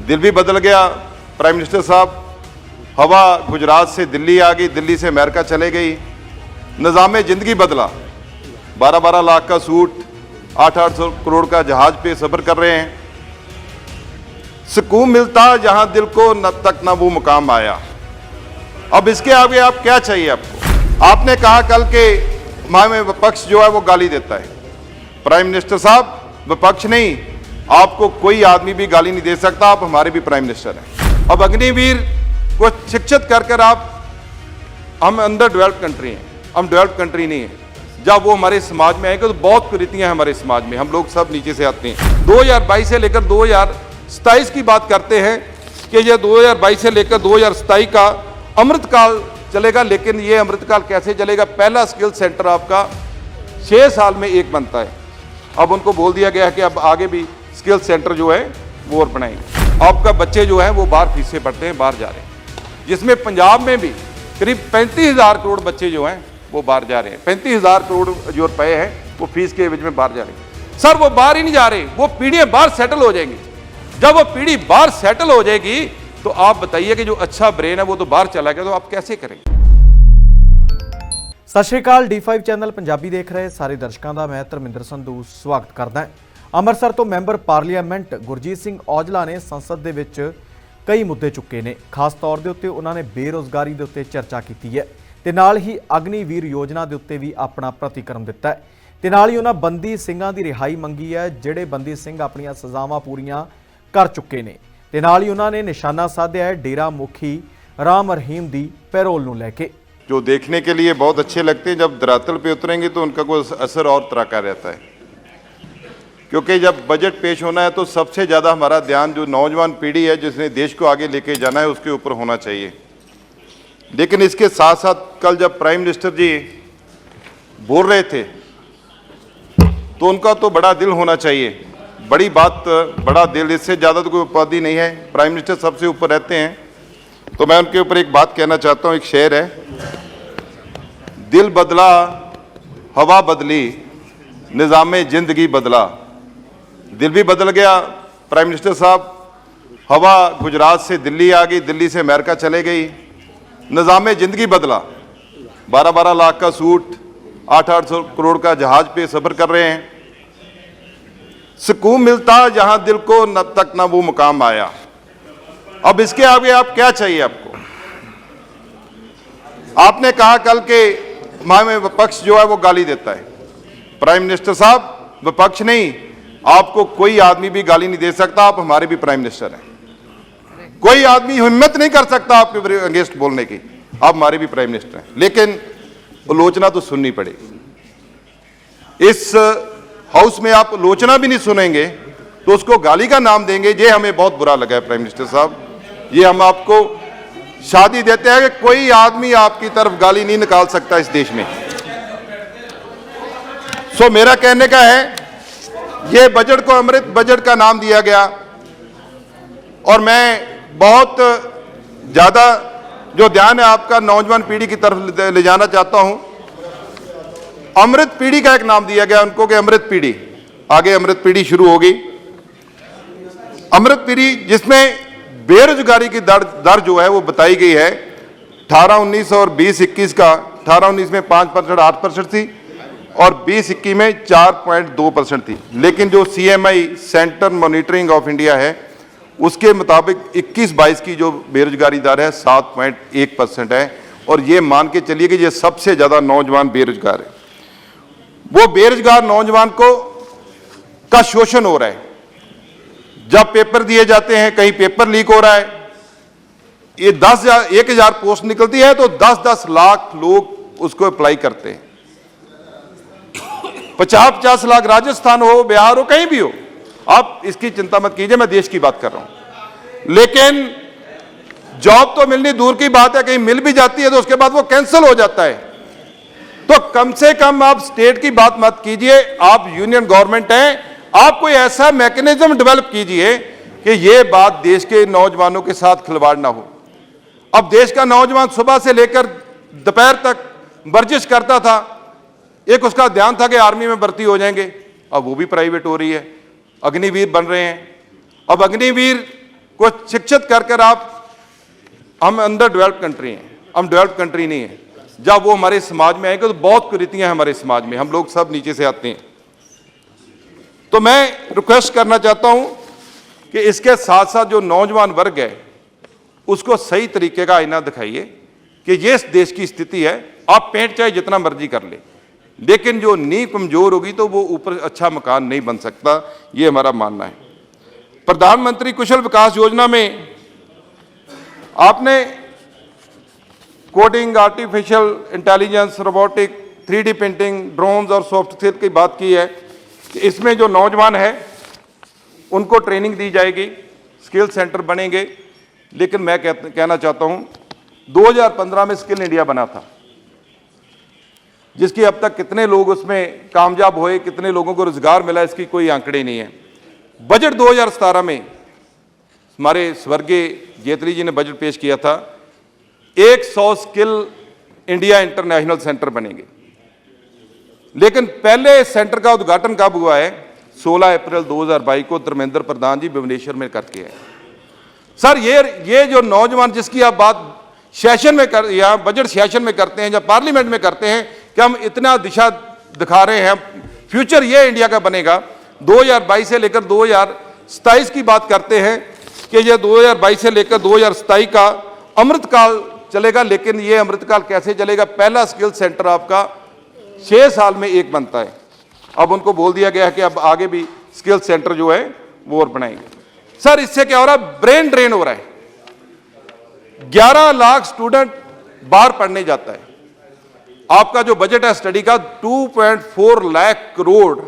दिल भी बदल गया प्राइम मिनिस्टर साहब। हवा गुजरात से दिल्ली आ गई, दिल्ली से अमेरिका चले गई। निज़ाम ज़िंदगी बदला। 12-12 लाख का सूट, 800 करोड़ का जहाज पे सफ़र कर रहे हैं। सुकून मिलता जहां दिल को न तक न वो मुकाम आया। अब इसके आगे आप क्या चाहिए आपको? आपने कहा कल के हमारे विपक्ष जो है वो गाली देता है। प्राइम मिनिस्टर साहब, विपक्ष नहीं, आपको कोई आदमी भी गाली नहीं दे सकता। आप हमारे भी प्राइम मिनिस्टर हैं। अब अग्निवीर को शिक्षित कर कर आप, हम अंडर डेवलप्ड कंट्री हैं, हम डेवलप्ड कंट्री नहीं है। जब वो हमारे समाज में आएंगे तो बहुत कुरीतियां हैं हमारे समाज में, हम लोग सब नीचे से आते हैं। 2022 से लेकर 2027 की बात करते हैं कि ये 2022 से लेकर 2027 का अमृतकाल चलेगा, लेकिन ये अमृतकाल कैसे चलेगा? पहला स्किल सेंटर आपका 6 साल में एक बनता है। अब उनको बोल दिया गया है कि अब आगे भी स्किल सेंटर जो है वो और बनाएंगे। आपका बच्चे जो हैं वो बाहर फीस से पढ़ते हैं, बाहर जा रहे हैं, जिसमें पंजाब में भी करीब 35,000 करोड़ बच्चे जो हैं वो बाहर जा रहे हैं। 35,000 करोड़ जो रुपए हैं वो फीस के वजह में बाहर जा रहे हैं। सर वो बाहर ही नहीं जा रहे, वो पीढ़ियां बाहर सेटल हो जाएंगी। जब वो पीढ़ी बाहर सेटल हो जाएगी तो आप बताइए कि जो अच्छा ब्रेन है वो तो बाहर चला गया, तो आप कैसे करेंगे? सत श्री अकाल। D5 चैनल पंजाबी देख रहे सारे दर्शकों का मैं धर्मिंदर संधू स्वागत करदा है। ਅੰਮ੍ਰਿਤਸਰ तो मैंबर पार्लीमेंट गुरजीत सिंह औजला ने संसद ਦੇ ਵਿੱਚ कई मुद्दे चुके ने। खास तौर ਦੇ ਉੱਤੇ ਉਹਨਾਂ ਨੇ बेरोजगारी ਦੇ ਉੱਤੇ चर्चा ਕੀਤੀ है ਤੇ ਨਾਲ ਹੀ अग्निवीर योजना ਦੇ ਉੱਤੇ भी अपना प्रतिक्रम ਦਿੱਤਾ है ਤੇ ਨਾਲ ही ਉਹਨਾਂ बंदी ਸਿੰਘਾਂ ਦੀ रिहाई मंगी है ਜਿਹੜੇ बंदी ਸਿੰਘ ਆਪਣੀਆਂ ਸਜ਼ਾਵਾਂ पूरियां कर चुके ने ਤੇ ਨਾਲ ही ਉਹਨਾਂ ਨੇ निशाना साधिया है डेरा मुखी राम रहीम दी पैरोल ਨੂੰ ਲੈ ਕੇ। जो देखने के लिए बहुत अच्छे लगते हैं, जब धरातल पे उतरेंगे तो उनका कोई असर और तरह का रहता है। क्योंकि जब बजट पेश होना है तो सबसे ज़्यादा हमारा ध्यान जो नौजवान पीढ़ी है जिसने देश को आगे लेके जाना है उसके ऊपर होना चाहिए। लेकिन इसके साथ साथ कल जब प्राइम मिनिस्टर जी बोल रहे थे तो उनका तो बड़ा दिल होना चाहिए। बड़ी बात, बड़ा दिल, इससे ज़्यादा तो कोई उपाधि नहीं है। प्राइम मिनिस्टर सबसे ऊपर रहते हैं। तो मैं उनके ऊपर एक बात कहना चाहता हूँ। एक शेर है, दिल बदला हवा बदली निज़ाम ज़िंदगी बदला। दिल भी बदल गया प्राइम मिनिस्टर साहब। हवा गुजरात से दिल्ली आ गई, दिल्ली से अमेरिका चले गई। निज़ाम ज़िंदगी बदला। 12-12 लाख का सूट, 800 करोड़ का जहाज पे सफ़र कर रहे हैं। सुकून मिलता जहां दिल को न तक न वो मुकाम आया। अब इसके आगे आप क्या चाहिए आपको? आपने कहा कल के हमारे विपक्ष जो है वो गाली देता है। प्राइम मिनिस्टर साहब, विपक्ष नहीं, आपको कोई आदमी भी गाली नहीं दे सकता। आप हमारे भी प्राइम मिनिस्टर हैं। कोई आदमी हिम्मत नहीं कर सकता आपके अगेंस्ट बोलने की। आप हमारे भी प्राइम मिनिस्टर हैं। लेकिन आलोचना तो सुननी पड़ेगी। इस हाउस में आप आलोचना भी नहीं सुनेंगे तो उसको गाली का नाम देंगे, ये हमें बहुत बुरा लगा है प्राइम मिनिस्टर साहब। ये हम आपको शादी देते हैं कि कोई आदमी आपकी तरफ गाली नहीं निकाल सकता इस देश में। सो मेरा कहने का है, ये बजट को अमृत बजट का नाम दिया गया और मैं बहुत ज़्यादा जो ध्यान है आपका नौजवान पीढ़ी की तरफ ले जाना चाहता हूं। अमृत पीढ़ी का एक नाम दिया गया उनको कि अमृत पीढ़ी, आगे अमृत पीढ़ी शुरू होगी। अमृत पीढ़ी जिसमें बेरोजगारी की दर जो है वो बताई गई है 18-19 और 20-21 का। 18-19 में 5% 8% थी और 20-21 में 4.2% थी। लेकिन जो CMI centre monitoring of India है उसके मुताबिक 21-22 की जो बेरोजगारी दर है 7.1% है। और ये मान के चलिए कि ये सबसे ज़्यादा नौजवान बेरोजगार है। वो बेरोजगार नौजवान का शोषण हो रहा है। जब पेपर दिए जाते हैं, कहीं पेपर लीक हो रहा है, ये 1,000 पोस्ट निकलती है तो 10-10 लाख लोग उसको अप्लाई करते हैं। 50-50 लाख राजस्थान हो, बिहार हो, कहीं भी हो, आप इसकी चिंता मत कीजिए, मैं देश की बात कर रहा हूं। लेकिन जॉब तो मिलनी दूर की बात है, कहीं मिल भी जाती है तो उसके बाद वो कैंसिल हो जाता है। तो कम से कम आप स्टेट की बात मत कीजिए, आप यूनियन गवर्नमेंट हैं, आप कोई ऐसा मैकेनिज्म डेवलप कीजिए कि ये बात देश के नौजवानों के साथ खिलवाड़ ना हो। अब देश का नौजवान सुबह से लेकर दोपहर तक वर्जिश करता था, एक उसका ध्यान था कि आर्मी में भर्ती हो जाएंगे, अब वो भी प्राइवेट हो रही है। अग्निवीर बन रहे हैं। अब अग्निवीर कुछ शिक्षित कर आप, हम अंडर डेवलप्ड कंट्री हैं, हम डेवलप्ड कंट्री नहीं है। जब वो हमारे समाज में आएंगे तो बहुत कुरीतियां हैं हमारे समाज में, हम लोग सब नीचे से आते हैं। तो मैं रिक्वेस्ट करना चाहता हूं कि इसके साथ साथ जो नौजवान वर्ग है उसको सही तरीके का आईना दिखाइए कि ये इस देश की स्थिति है। आप पेंट चाहे जितना मर्जी कर ले, लेकिन जो नींव कमजोर होगी तो वो ऊपर अच्छा मकान नहीं बन सकता, ये हमारा मानना है। प्रधानमंत्री कुशल विकास योजना में आपने coding, artificial intelligence, robotic, 3D printing, drones और सॉफ्टवेयर की बात की है कि इसमें जो नौजवान है उनको ट्रेनिंग दी जाएगी, स्किल सेंटर बनेंगे। लेकिन मैं कहना चाहता हूं 2015 में स्किल इंडिया बना था, जिसकी अब तक कितने लोग उसमें कामयाब हुए, कितने लोगों को रोजगार मिला, इसकी कोई आंकड़े नहीं है। बजट 2017 में हमारे स्वर्गीय जेटली जी ने बजट पेश किया था, 100 स्किल इंडिया इंटरनेशनल सेंटर बनेंगे। लेकिन पहले सेंटर का उद्घाटन कब हुआ है? 16 अप्रैल 2022 को धर्मेंद्र प्रधान जी भुवनेश्वर में करके आए। सर ये जो नौजवान जिसकी आप बात सेशन में कर, या बजट सेशन में करते हैं या पार्लियामेंट में करते हैं कि हम इतना दिशा दिखा रहे हैं, फ्यूचर ये इंडिया का बनेगा, 2022 से लेकर 2027 की बात करते हैं कि ये 2022 से लेकर 2027 का अमृतकाल चलेगा। लेकिन ये अमृतकाल कैसे चलेगा? पहला स्किल सेंटर आपका 6 साल में एक बनता है। अब उनको बोल दिया गया है कि अब आगे भी स्किल सेंटर जो है वो और बनाएंगे। सर इससे क्या हो रहा है? ब्रेन ड्रेन हो रहा है। 11 लाख स्टूडेंट बाहर पढ़ने जाता है। आपका जो बजट है स्टडी का 2.4 लाख करोड़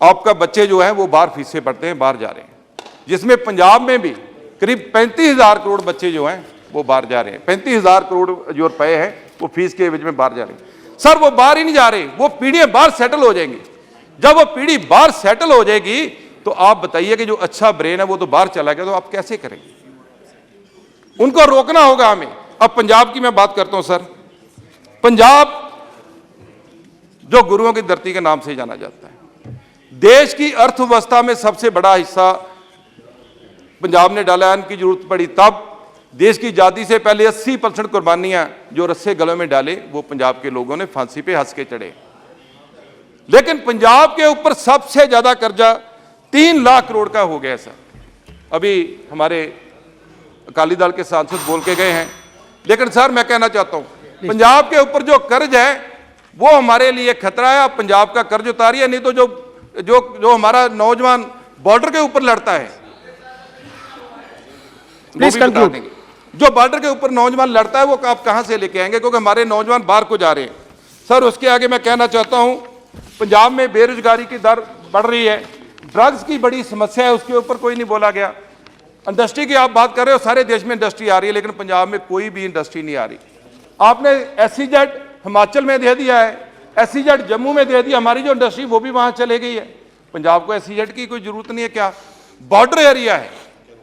आपका बच्चे जो हैं वो बाहर फीसें पढ़ते हैं, बाहर जा रहे हैं, जिसमें पंजाब में भी करीब 35,000 करोड़ बच्चे जो हैं वो बाहर जा रहे हैं। 35,000 करोड़ जो रुपए हैं वो फीस के एवज में बाहर जा रहे हैं। सर वो बाहर ही नहीं जा रहे, वो पीढ़ियां बाहर सेटल हो जाएंगी। जब वो पीढ़ी बाहर सेटल हो जाएगी तो आप बताइए कि जो अच्छा ब्रेन है वो तो बाहर चला गया, तो आप कैसे करेंगे? उनको रोकना होगा हमें। अब पंजाब की मैं बात करता हूं सर। पंजाब जो गुरुओं की धरती के नाम से जाना जाता है, देश की अर्थव्यवस्था में सबसे बड़ा हिस्सा पंजाब ने डाला। इनकी जरूरत पड़ी तब देश की आजादी से पहले 80% कुर्बानियां जो रस्से गलों में डाले वो पंजाब के लोगों ने फांसी पे हंस के चढ़े। लेकिन पंजाब के ऊपर सबसे ज्यादा कर्जा 3 लाख करोड़ का हो गया सर। अभी हमारे अकाली दल के सांसद बोल के गए हैं, लेकिन सर मैं कहना चाहता हूं पंजाब के ऊपर जो कर्ज है वो हमारे लिए खतरा है। आप पंजाब का कर्ज उतारिए, नहीं तो जो हमारा नौजवान बॉर्डर के ऊपर लड़ता है वो भी बता देंगे। जो बॉर्डर के ऊपर नौजवान लड़ता है वो आप कहां से लेके आएंगे? क्योंकि हमारे नौजवान बाहर को जा रहे हैं। सर उसके आगे मैं कहना चाहता हूं पंजाब में बेरोजगारी की दर बढ़ रही है, ड्रग्स की बड़ी समस्या है, उसके ऊपर कोई नहीं बोला गया। इंडस्ट्री की आप बात कर रहे हो, सारे देश में इंडस्ट्री आ रही है, लेकिन पंजाब में कोई भी इंडस्ट्री नहीं आ रही। आपने SEZ हिमाचल में दे दिया है, SEZ जम्मू में दे दिया, हमारी जो इंडस्ट्री वो भी वहां चले गई है। पंजाब को SEZ की कोई जरूरत नहीं है क्या? बॉर्डर एरिया है,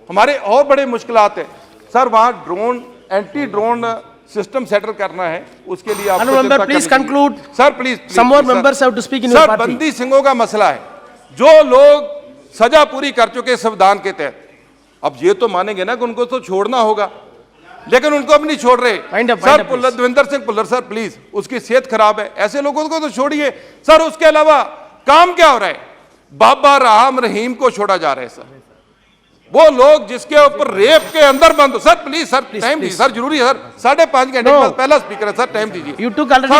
हमारे और बड़े मुश्किलात है सर। वहां drone, anti drone system settle करना है, उसके लिए आप please conclude sir, please. Some more members have to speak in your party. बंदी सिंहों का मसला है, जो लोग सजा पूरी कर चुके संविधान के तहत, अब ये तो मानेंगे ना कि उनको तो छोड़ना होगा, लेकिन उनको अब नहीं छोड़ रहे। Sir Davinder Singh Bhullar sir please, उसकी सेहत खराब है, ऐसे लोगों को तो छोड़िए सर। उसके अलावा काम क्या हो रहा है? बाबा राम रहीम को छोड़ा जा रहा है सर। वो लोग जिसके ऊपर रेप के अंदर बंद हो, सर प्लीज सर टाइम दीजिए सर, जरूरी है सर, 5.5 घंटे के बाद पहला स्पीकर है सर, टाइम दीजिए सर।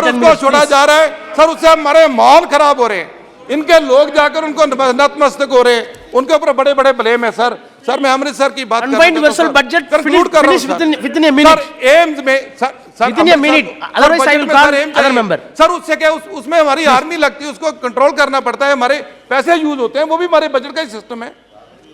उसको छोड़ा जा रहा है सर, उससे हमारे माहौल खराब हो रहे हैं। इनके लोग जाकर उनको नतमस्तक हो रहे हैं, उनके ऊपर बड़े बड़े ब्लेम है सर। सर मैं अमृतसर की बात कर कंक्लूड कर रहा हूं सर। एम्स में सर उससे क्या, उसमें हमारी आर्मी लगती है, उसको कंट्रोल करना पड़ता है, हमारे पैसे यूज होते हैं, वो भी हमारे बजट का ही सिस्टम है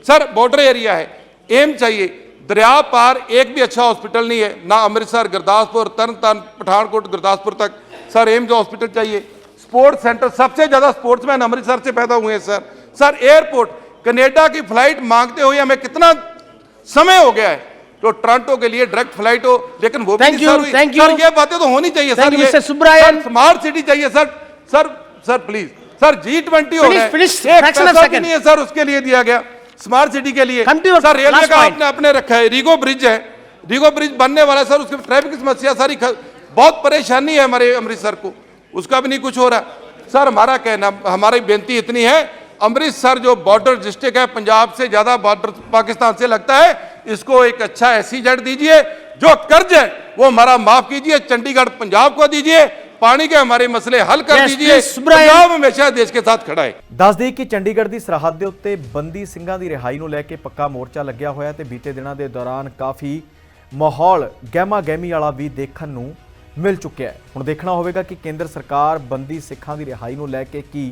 सर। बॉर्डर एरिया है, एम चाहिए। दरिया पार एक भी अच्छा हॉस्पिटल नहीं है, ना अमृतसर, गुरदासपुर, तरनतारन, पठानकोट, गुरदासपुर तक सर एम्स हॉस्पिटल चाहिए। स्पोर्ट्स सेंटर, सबसे ज्यादा स्पोर्ट्समैन अमृतसर से पैदा हुए हैं सर। सर एयरपोर्ट, कनाडा की फ्लाइट मांगते हुए हमें कितना समय हो गया है, तो टोरंटो के लिए डायरेक्ट फ्लाइट हो, लेकिन वो भी नहीं सर। ये बातें तो होनी चाहिए सर। ये स्मार्ट सिटी चाहिए sir. Sir please sir, G20 हो रहा है, एक पैसा भी नहीं है सर उसके लिए दिया गया स्मार्ट सिटी के लिए। Come to your sir railway last का point. आपने अपने रखा है, रीगो ब्रिज है, रीगो ब्रिज बनने वाला है सर, उसके ट्रैफिक की समस्या सारी बहुत परेशानी है हमारे अमृतसर को, उसका भी नहीं कुछ हो रहा। सर हमारा कहना, हमारी बेनती इतनी है, अमृतसर जो बॉर्डर डिस्ट्रिक्ट है, पंजाब से ज्यादा बॉर्डर पाकिस्तान से लगता है, इसको एक अच्छा SEZ दीजिए, जो कर्ज है वो हमारा माफ कीजिए, चंडीगढ़ पंजाब को दीजिए, पानी के हमारे मसले हल कर Yes, दीजिए। please, Brian. पंजाब हमेशा देश के साथ खड़ा है। ਦੱਸ ਦੇਈਏ ਕਿ ਚੰਡੀਗੜ੍ਹ ਦੀ ਸਰਹੱਦ ਦੇ ਉੱਤੇ ਬੰਦੀ ਸਿੰਘਾਂ ਦੀ ਰਿਹਾਈ ਨੂੰ ਲੈ ਕੇ ਪੱਕਾ ਮੋਰਚਾ ਲੱਗਿਆ ਹੋਇਆ ਤੇ ਬੀਤੇ ਦਿਨਾਂ ਦੇ ਦੌਰਾਨ ਕਾਫੀ ਮਾਹੌਲ ਗਹਿਮਾ ਗਹਿਮੀ ਵਾਲਾ ਵੀ ਦੇਖਣ ਨੂੰ ਮਿਲ ਚੁੱਕਿਆ ਹੈ। ਹੁਣ ਦੇਖਣਾ ਹੋਵੇਗਾ ਕਿ ਕੇਂਦਰ ਸਰਕਾਰ ਬੰਦੀ ਸਿੱਖਾਂ ਦੀ ਰਿਹਾਈ ਨੂੰ ਲੈ ਕੇ ਕੀ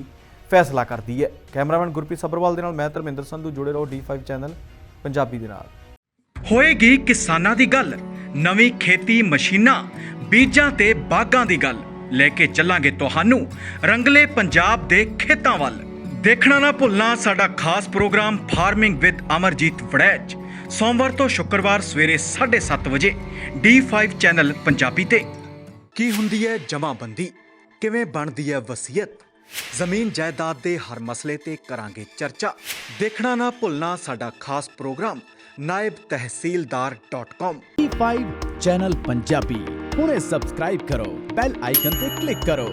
ਫੈਸਲਾ ਕਰਦੀ ਹੈ। ਕੈਮਰਾਮੈਨ ਗੁਰਪ੍ਰੀਤ ਸੱਭਰਵਾਲ ਦੇ ਨਾਲ ਮੈਂ ਧਰਮਿੰਦਰ ਸੰਧੂ, ਜੁੜੇ ਰਹੋ D5 ਚੈਨਲ ਪੰਜਾਬੀ ਦੇ ਨਾਲ। ਹੋਏਗੀ ਕਿਸਾਨਾਂ ਦੀ ਗੱਲ, ਨਵੀਂ ਖੇਤੀ ਮਸ਼ੀਨਾਂ, ਬੀਜਾਂ ਤੇ ਬਾਗਾਂ ਦੀ ਗੱਲ ਲੈ ਕੇ ਚੱਲਾਂਗੇ ਤੁਹਾਨੂੰ ਰੰਗਲੇ ਪੰਜਾਬ ਦੇ ਖੇਤਾਂ ਵੱਲ। ਦੇਖਣਾ ਨਾ ਭੁੱਲਣਾ ਸਾਡਾ ਖਾਸ programme farming with Amarjit Waraich, ਸੋਮਵਾਰ ਤੋਂ ਸ਼ੁੱਕਰਵਾਰ ਸਵੇਰੇ 7:30 ਵਜੇ D5 ਚੈਨਲ ਪੰਜਾਬੀ ਤੇ। ਕੀ ਹੁੰਦੀ ਹੈ ਜਮਾਬੰਦੀ, ਕਿਵੇਂ ਬਣਦੀ ਹੈ ਵਸੀਅਤ, ਜ਼ਮੀਨ ਜਾਇਦਾਦ ਦੇ ਹਰ ਮਸਲੇ ਤੇ ਕਰਾਂਗੇ ਚਰਚਾ। ਦੇਖਣਾ ਨਾ ਭੁੱਲਣਾ ਸਾਡਾ ਖਾਸ programme naibtehsildar.com। D5 channel Punjabi ਹੁਣੇ ਸਬਸਕ੍ਰਾਈਬ ਕਰੋ, ਬੈਲ ਆਈਕਨ ਤੇ ਕਲਿੱਕ ਕਰੋ।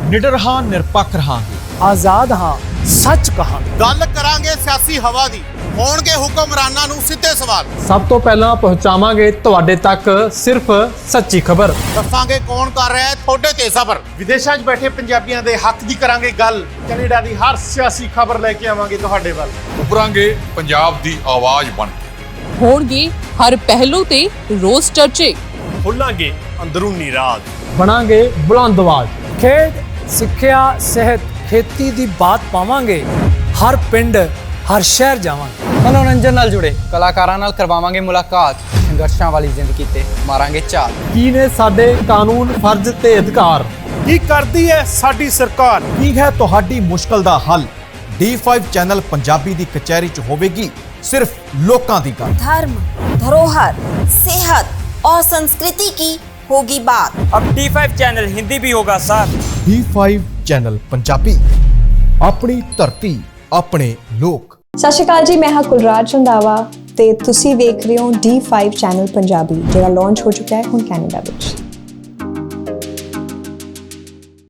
ਨਿਡਰ ਹਾਂ, ਨਿਰਪੱਖ ਰਹਾਂਗੇ, ਆਜ਼ਾਦ ਹਾਂ, ਸੱਚ ਕਹਾਂਗੇ। ਗੱਲ ਕਰਾਂਗੇ ਸਿਆਸੀ ਹਵਾ ਦੀ, ਹੋਣਗੇ ਹੁਕਮਰਾਨਾਂ ਨੂੰ ਸਿੱਧੇ ਸਵਾਲ। ਸਭ ਤੋਂ ਪਹਿਲਾਂ ਪਹੁੰਚਾਵਾਂਗੇ ਤੁਹਾਡੇ ਤੱਕ ਸਿਰਫ ਸੱਚੀ ਖਬਰ। ਦੱਸਾਂਗੇ ਕੌਣ ਕਰ ਰਿਹਾ ਹੈ ਤੁਹਾਡੇ ਤੇ ਸਬਰ। ਵਿਦੇਸ਼ਾਂ 'ਚ ਬੈਠੇ ਪੰਜਾਬੀਆਂ ਦੇ ਹੱਕ ਦੀ ਕਰਾਂਗੇ ਗੱਲ, ਕੈਨੇਡਾ ਦੀ ਹਰ ਸਿਆਸੀ ਖਬਰ ਲੈ ਕੇ ਆਵਾਂਗੇ ਤੁਹਾਡੇ ਵੱਲ। ਉਭਰਾਂਗੇ ਪੰਜਾਬ ਦੀ ਆਵਾਜ਼ ਬਣ ਕੇ, ਹੋਣਗੇ ਹਰ ਪਹਿਲੂ ਤੇ ਰੋਜ਼ ਚਰਚੇ, ਖੋਲਾਂਗੇ ਅੰਦਰੂਨੀ ਰਾਜ, ਬਣਾਂਗੇ ਬੁਲੰਦ ਆਵਾਜ਼। ਖੇਡ, ਸਿੱਖਿਆ, ਸਿਹਤ, ਖੇਤੀ ਦੀ ਬਾਤ ਪਾਵਾਂਗੇ। ਹਰ ਪਿੰਡ, ਹਰ ਸ਼ਹਿਰ ਜਾਵਾਂਗੇ। ਮਨੋਰੰਜਨ ਨਾਲ ਜੁੜੇ ਕਲਾਕਾਰਾਂ ਨਾਲ ਕਰਵਾਵਾਂਗੇ ਮੁਲਾਕਾਤ, ਸੰਘਰਸ਼ਾਂ ਵਾਲੀ ਜ਼ਿੰਦਗੀ ਤੇ ਮਾਰਾਂਗੇ ਝਾਤ। ਕੀ ਨੇ ਸਾਡੇ ਕਾਨੂੰਨ, ਫਰਜ਼ ਤੇ ਅਧਿਕਾਰ, ਕੀ ਕਰਦੀ ਹੈ ਸਾਡੀ ਸਰਕਾਰ, ਕੀ ਹੈ ਤੁਹਾਡੀ ਮੁਸ਼ਕਲ ਦਾ ਹੱਲ। D5 ਚੈਨਲ ਪੰਜਾਬੀ ਦੀ ਕਚਹਿਰੀ 'ਚ ਹੋਵੇਗੀ सिर्फ लोकां दी गल। धर्म, धरोहर, सेहत और संस्कृति की होगी बात। अब D5 चैनल हिंदी भी होगा सर। D5 चैनल पंजाबी, अपनी धरती अपने लोक। सत श्री अकाल जी, मैं हाँ कुलराज रंधावा ते तुसी वेख रहे हो D5 चैनल पंजाबी, जिहड़ा लॉन्च हो चुका है हुण कैनेडा विच।